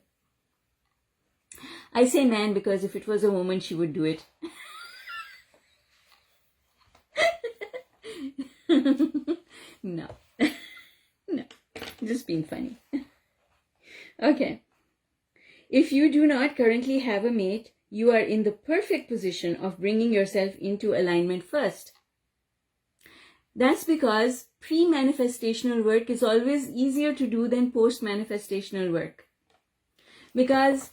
I say man because if it was a woman, she would do it. No. No. Just being funny. Okay. If you do not currently have a mate, you are in the perfect position of bringing yourself into alignment first. That's because pre-manifestational work is always easier to do than post-manifestational work. Because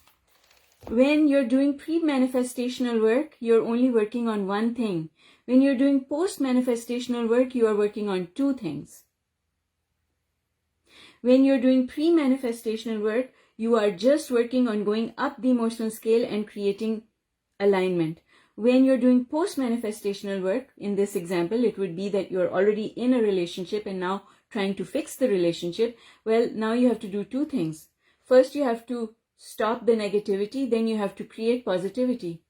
when you're doing pre-manifestational work, you're only working on one thing. When you're doing post-manifestational work, you are working on two things. When you're doing pre-manifestational work, you are just working on going up the emotional scale and creating alignment. When you're doing post-manifestational work, in this example, it would be that you're already in a relationship and now trying to fix the relationship. Well, now you have to do two things. First, you have to stop the negativity, then you have to create positivity.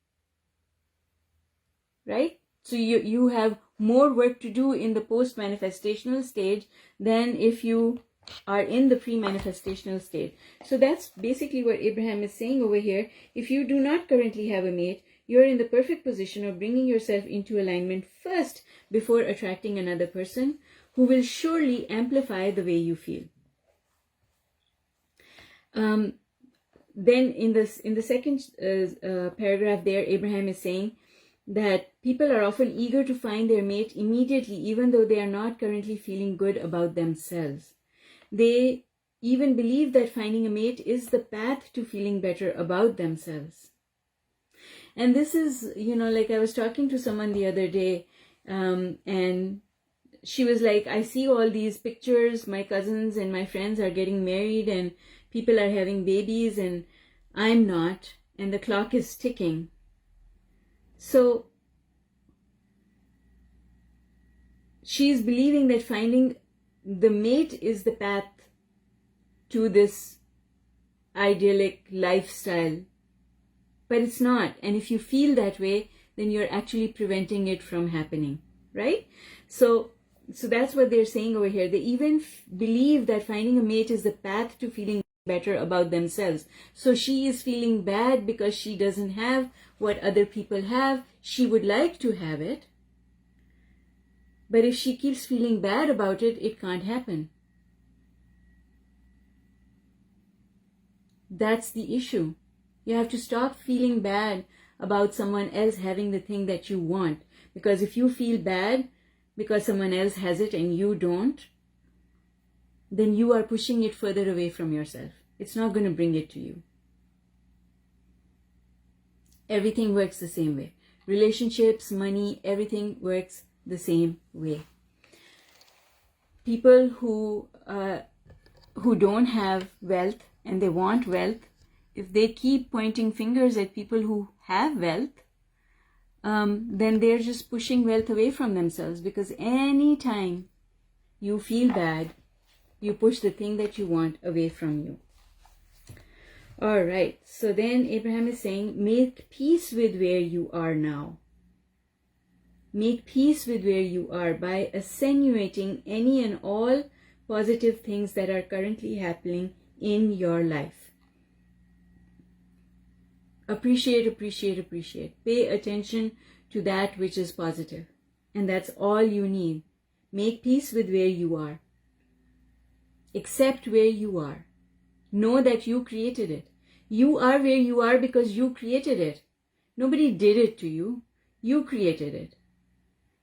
Right? So you have more work to do in the post-manifestational stage than if you are in the pre-manifestational state. So that's basically what Abraham is saying over here. If you do not currently have a mate, you're in the perfect position of bringing yourself into alignment first before attracting another person who will surely amplify the way you feel. Then in the second paragraph there, Abraham is saying that people are often eager to find their mate immediately, even though they are not currently feeling good about themselves. They even believe that finding a mate is the path to feeling better about themselves. And this is, like I was talking to someone the other day, and she was like, I see all these pictures, my cousins and my friends are getting married and people are having babies and I'm not, and the clock is ticking. So she's believing that finding the mate is the path to this idyllic lifestyle. But it's not. And if you feel that way, then you're actually preventing it from happening, right? So that's what they're saying over here. They even believe that finding a mate is the path to feeling better about themselves. So she is feeling bad because she doesn't have what other people have. She would like to have it. But if she keeps feeling bad about it, it can't happen. That's the issue. You have to stop feeling bad about someone else having the thing that you want. Because if you feel bad because someone else has it and you don't, then you are pushing it further away from yourself. It's not going to bring it to you. Everything works the same way. Relationships, money, everything works the same way. People who don't have wealth and they want wealth, if they keep pointing fingers at people who have wealth, then they're just pushing wealth away from themselves, because anytime you feel bad, you push the thing that you want away from you. All right. So then Abraham is saying, make peace with where you are now. Make peace with where you are by attenuating any and all positive things that are currently happening in your life. Appreciate, appreciate, appreciate. Pay attention to that which is positive. And that's all you need. Make peace with where you are. Accept where you are. Know that you created it. You are where you are because you created it. Nobody did it to you. You created it.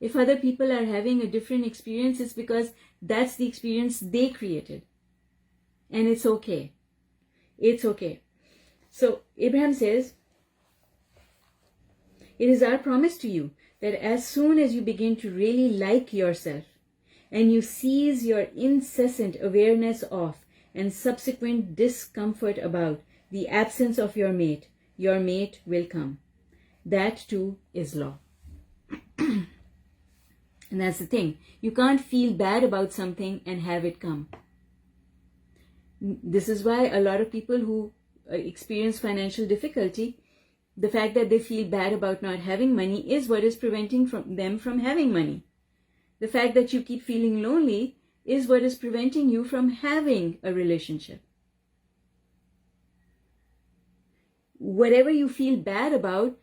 If other people are having a different experience, it's because that's the experience they created. And it's okay. It's okay. So Abraham says, it is our promise to you that as soon as you begin to really like yourself and you cease your incessant awareness of and subsequent discomfort about the absence of your mate will come. That too is law. And that's the thing. You can't feel bad about something and have it come. This is why a lot of people who experience financial difficulty, the fact that they feel bad about not having money is what is preventing them from having money. The fact that you keep feeling lonely is what is preventing you from having a relationship. Whatever you feel bad about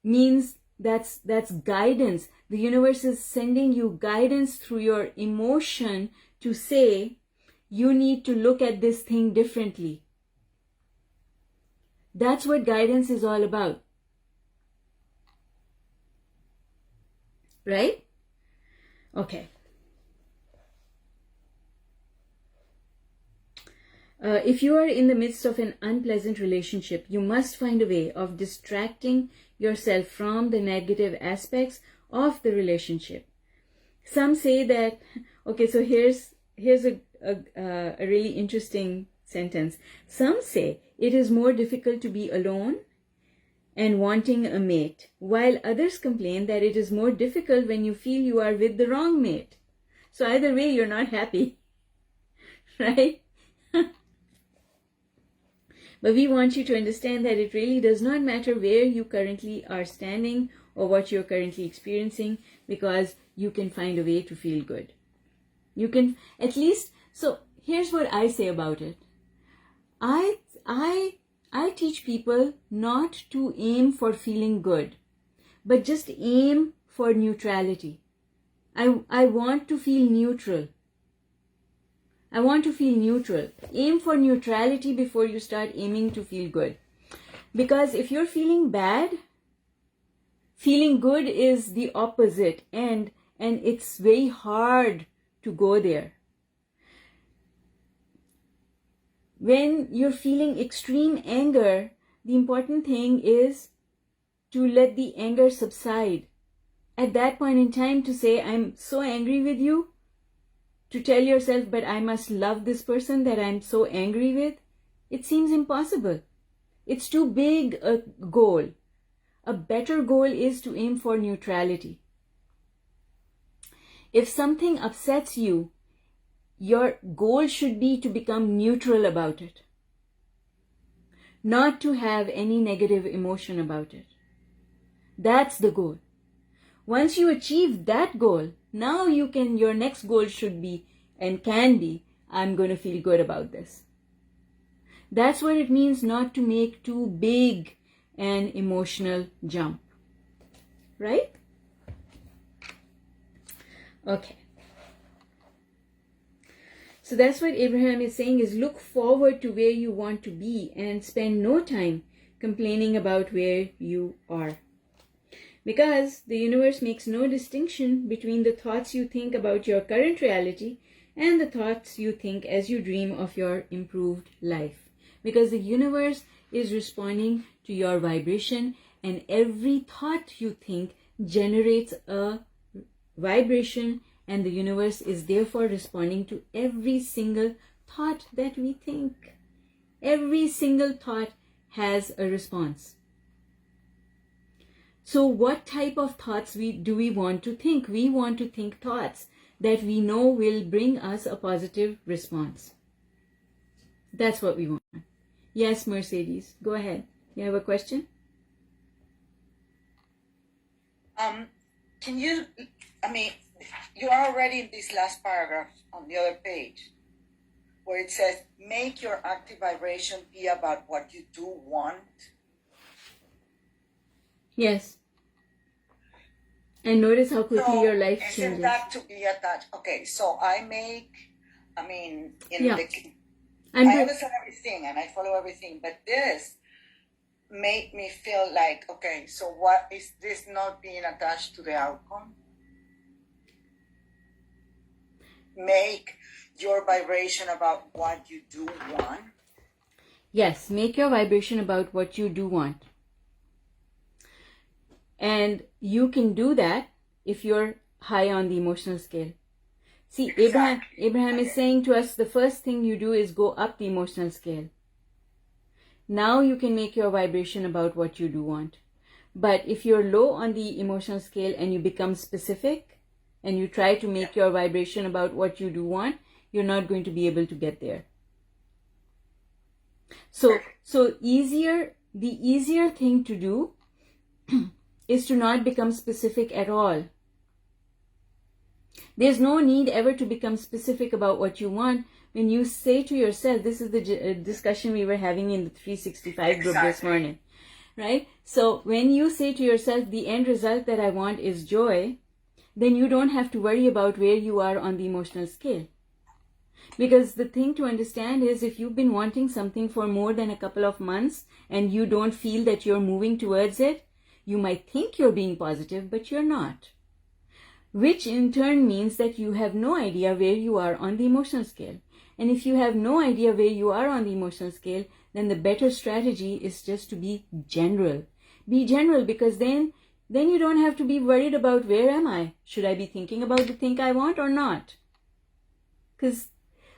means that's guidance. The universe is sending you guidance through your emotion to say, you need to look at this thing differently. That's what guidance is all about. Right? Okay. If you are in the midst of an unpleasant relationship, you must find a way of distracting yourself from the negative aspects of the relationship. Some say that, okay, so here's a really interesting sentence. Some say it is more difficult to be alone and wanting a mate, while others complain that it is more difficult when you feel you are with the wrong mate. So either way, you're not happy, right? But we want you to understand that it really does not matter where you currently are standing or what you're currently experiencing, because you can find a way to feel good. You can at least, so here's what I say about it. I teach people not to aim for feeling good, but just aim for neutrality. I want to feel neutral. I want to feel neutral. Aim for neutrality before you start aiming to feel good. Because if you're feeling bad, feeling good is the opposite, and it's very hard to go there. When you're feeling extreme anger, the important thing is to let the anger subside. At that point in time, to say, I'm so angry with you, to tell yourself, but I must love this person that I'm so angry with, it seems impossible. It's too big a goal. A better goal is to aim for neutrality. If something upsets you, your goal should be to become neutral about it, not to have any negative emotion about it. That's the goal. Once you achieve that goal, now your next goal should be and can be, I'm going to feel good about this. That's what it means not to make too big an emotional jump. Right? Okay. So that's what Abraham is saying, is look forward to where you want to be and spend no time complaining about where you are. Because the universe makes no distinction between the thoughts you think about your current reality and the thoughts you think as you dream of your improved life. Because the universe is responding to your vibration, and every thought you think generates a vibration, and the universe is therefore responding to every single thought that we think. Every single thought has a response. So what type of thoughts do we want to think? We want to think thoughts that we know will bring us a positive response. That's what we want. Yes, Mercedes, go ahead. You have a question? Can you, you are already in this last paragraph on the other page where it says, make your active vibration be about what you do want. Yes. And notice how quickly your life changes. Isn't that to be attached? Okay, so I understand everything and I follow everything, but this made me feel like, okay, so what is this not being attached to the outcome? Make your vibration about what you do want. Yes, make your vibration about what you do want. And you can do that if you're high on the emotional scale. See, exactly. Abraham is saying to us, the first thing you do is go up the emotional scale. Now you can make your vibration about what you do want. But if you're low on the emotional scale and you become specific and you try to make your vibration about what you do want, you're not going to be able to get there. So the easier thing to do is to not become specific at all. There's no need ever to become specific about what you want. When you say to yourself, this is the discussion we were having in the 365 group this morning, right? So when you say to yourself, the end result that I want is joy, then you don't have to worry about where you are on the emotional scale. Because the thing to understand is, if you've been wanting something for more than a couple of months and you don't feel that you're moving towards it, you might think you're being positive, but you're not. Which in turn means that you have no idea where you are on the emotional scale. And if you have no idea where you are on the emotional scale, then the better strategy is just to be general. Be general, because then you don't have to be worried about where am I? Should I be thinking about the thing I want or not? Because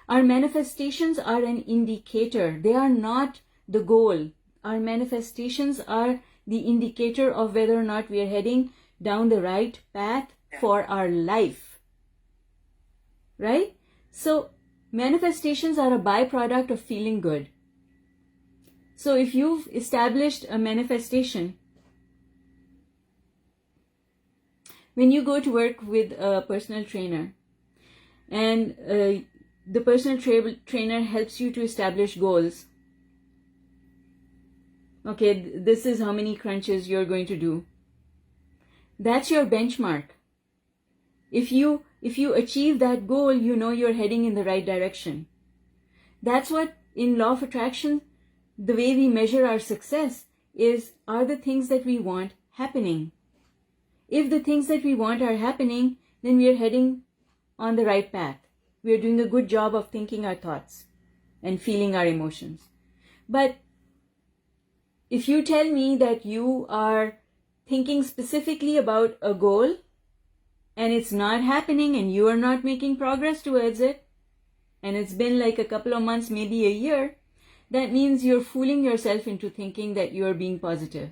our manifestations are an indicator. They are not the goal. Our manifestations are the indicator of whether or not we are heading down the right path for our life. Right? So manifestations are a byproduct of feeling good. So if you've established a manifestation, when you go to work with a personal trainer and the personal trainer helps you to establish goals. Okay, this is how many crunches you're going to do. That's your benchmark. If you achieve that goal, you know you're heading in the right direction. That's what in law of attraction, the way we measure our success is, are the things that we want happening? If the things that we want are happening, then we are heading on the right path. We are doing a good job of thinking our thoughts and feeling our emotions. But if you tell me that you are thinking specifically about a goal and it's not happening and you are not making progress towards it, and it's been like a couple of months, maybe a year, that means you're fooling yourself into thinking that you are being positive.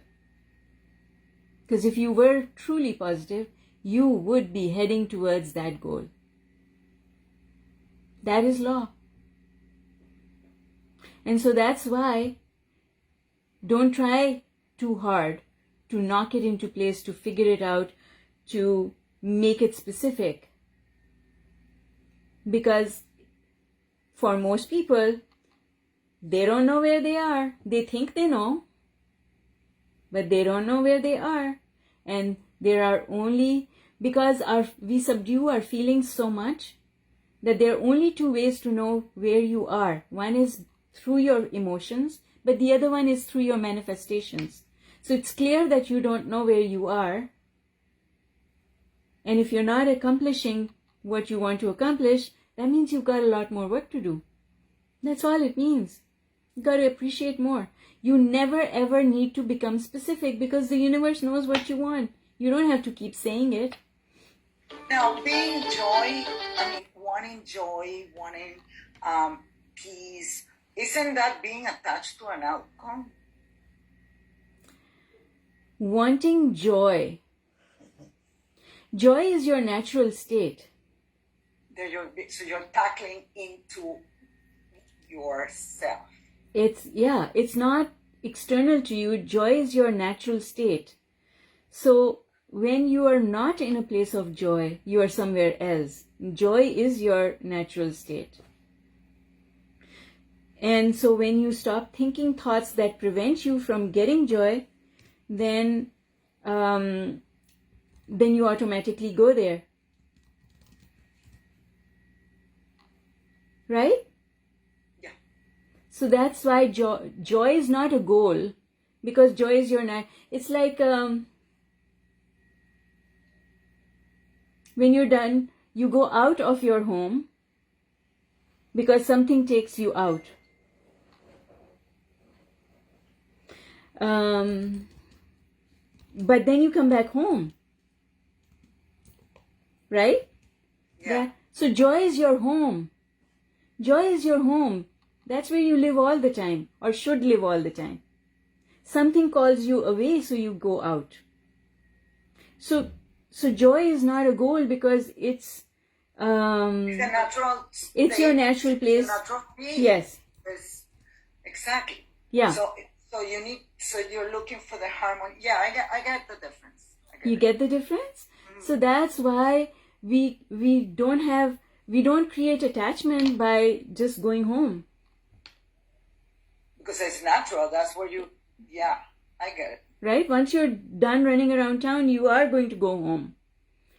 Because if you were truly positive, you would be heading towards that goal. That is law. And so that's why don't try too hard to knock it into place, to figure it out, to make it specific. Because for most people, they don't know where they are. They think they know, but they don't know where they are. And there are only, because we subdue our feelings so much, that there are only two ways to know where you are. One is through your emotions, but the other one is through your manifestations. So it's clear that you don't know where you are. And if you're not accomplishing what you want to accomplish, that means you've got a lot more work to do. That's all it means. You've got to appreciate more. You never ever need to become specific, because the universe knows what you want. You don't have to keep saying it. Now, being joy, wanting joy, wanting peace, isn't that being attached to an outcome? Wanting joy. Joy is your natural state. So you're tackling into yourself. It's not external to you. Joy is your natural state. So when you are not in a place of joy, you are somewhere else. Joy is your natural state. And so when you stop thinking thoughts that prevent you from getting joy, then you automatically go there. Right? Yeah. So that's why joy is not a goal, because joy is your it's like when you're done, you go out of your home because something takes you out. But then you come back home. Right? Yeah. So joy is your home. Joy is your home. That's where you live all the time, or should live all the time. Something calls you away, so you go out. So joy is not a goal, because it's It's a natural state. It's your natural place. It's a natural being. Yes. Exactly. Yeah. So you're looking for the harmony. Yeah, I get the difference. You get the difference? Mm-hmm. So that's why we don't create attachment by just going home. Because it's natural. That's where I get it. Right? Once you're done running around town, you are going to go home.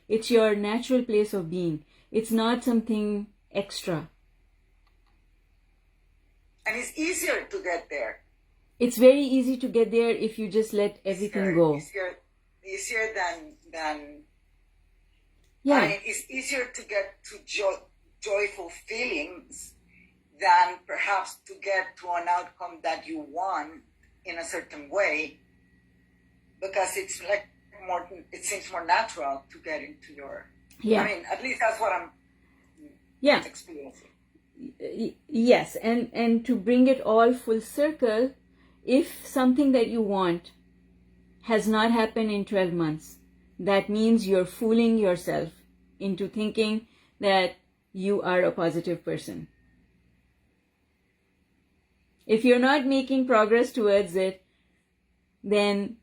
It's your natural place of being. It's not something extra. And it's easier to get there. It's very easy to get there if you just let everything go. Easier than yeah. I mean, it's easier to get to joyful feelings than perhaps to get to an outcome that you want in a certain way, because it's like it seems more natural to get into your. Yeah. I mean, at least that's what I'm. Experiencing. Yes, and to bring it all full circle, if something that you want has not happened in 12 months, that means you're fooling yourself into thinking that you are a positive person. If you're not making progress towards it, then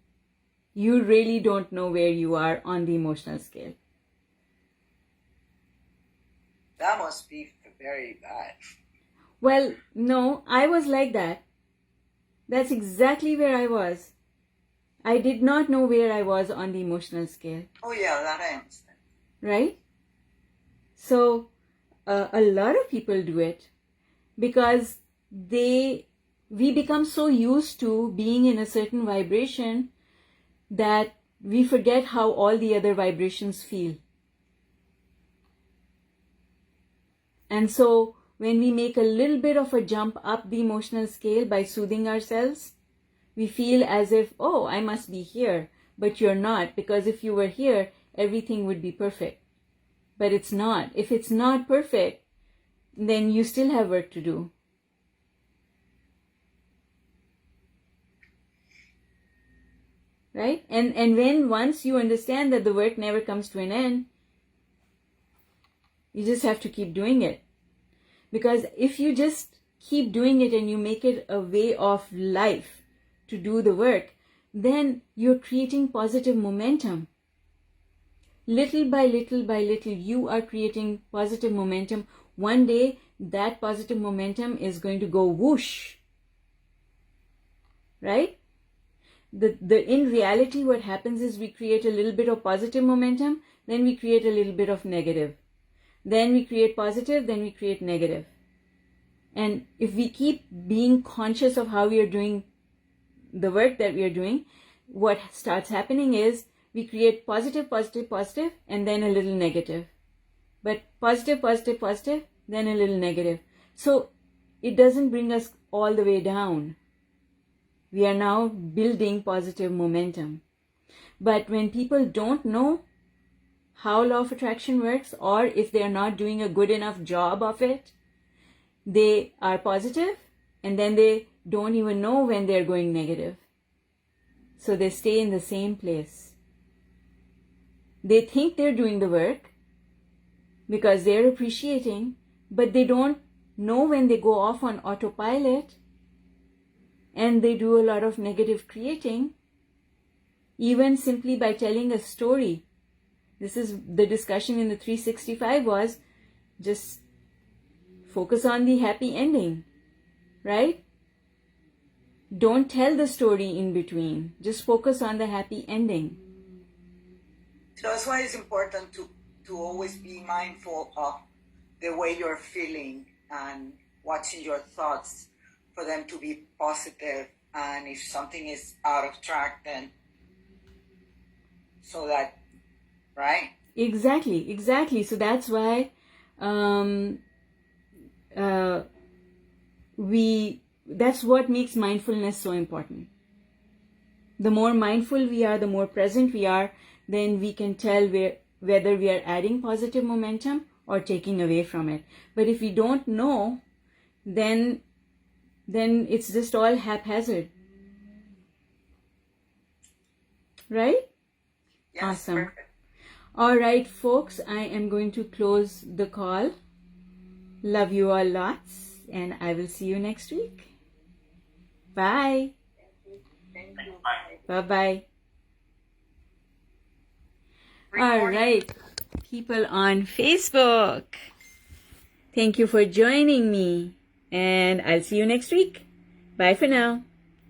you really don't know where you are on the emotional scale. That must be very bad. Well, no, I was like that. That's exactly where I was. I did not know where I was on the emotional scale. Oh yeah, that I understand. Right? So, a lot of people do it because we become so used to being in a certain vibration that we forget how all the other vibrations feel. And so when we make a little bit of a jump up the emotional scale by soothing ourselves, we feel as if, oh, I must be here. But you're not, because if you were here, everything would be perfect. But it's not. If it's not perfect, then you still have work to do. Right? And when once you understand that the work never comes to an end, you just have to keep doing it. Because if you just keep doing it and you make it a way of life to do the work, then you're creating positive momentum. Little by little by little, you are creating positive momentum. One day, that positive momentum is going to go whoosh. Right? In reality, what happens is we create a little bit of positive momentum, then we create a little bit of negative. Then we create positive, then we create negative. And if we keep being conscious of how we are doing the work that we are doing, what starts happening is we create positive, positive, positive, and then a little negative. But positive, positive, positive, then a little negative. So it doesn't bring us all the way down. We are now building positive momentum. But when people don't know how law of attraction works, or if they are not doing a good enough job of it, they are positive and then they don't even know when they're going negative. So they stay in the same place. They think they're doing the work because they're appreciating, but they don't know when they go off on autopilot and they do a lot of negative creating, even simply by telling a story. This is the discussion in the 365 was just focus on the happy ending, right? Don't tell the story in between. Just focus on the happy ending. So that's why it's important to always be mindful of the way you're feeling and watching your thoughts for them to be positive. And if something is out of track, then so that, right? Exactly. So that's why that's what makes mindfulness so important. The more mindful we are, the more present we are, then we can tell whether we are adding positive momentum or taking away from it. But if we don't know, then it's just all haphazard. Right? Yes, awesome. Perfect. All right, folks, I am going to close the call. Love you all lots, and I will see you next week. Bye. Thank you. Bye-bye. All right, people on Facebook, thank you for joining me, and I'll see you next week. Bye for now.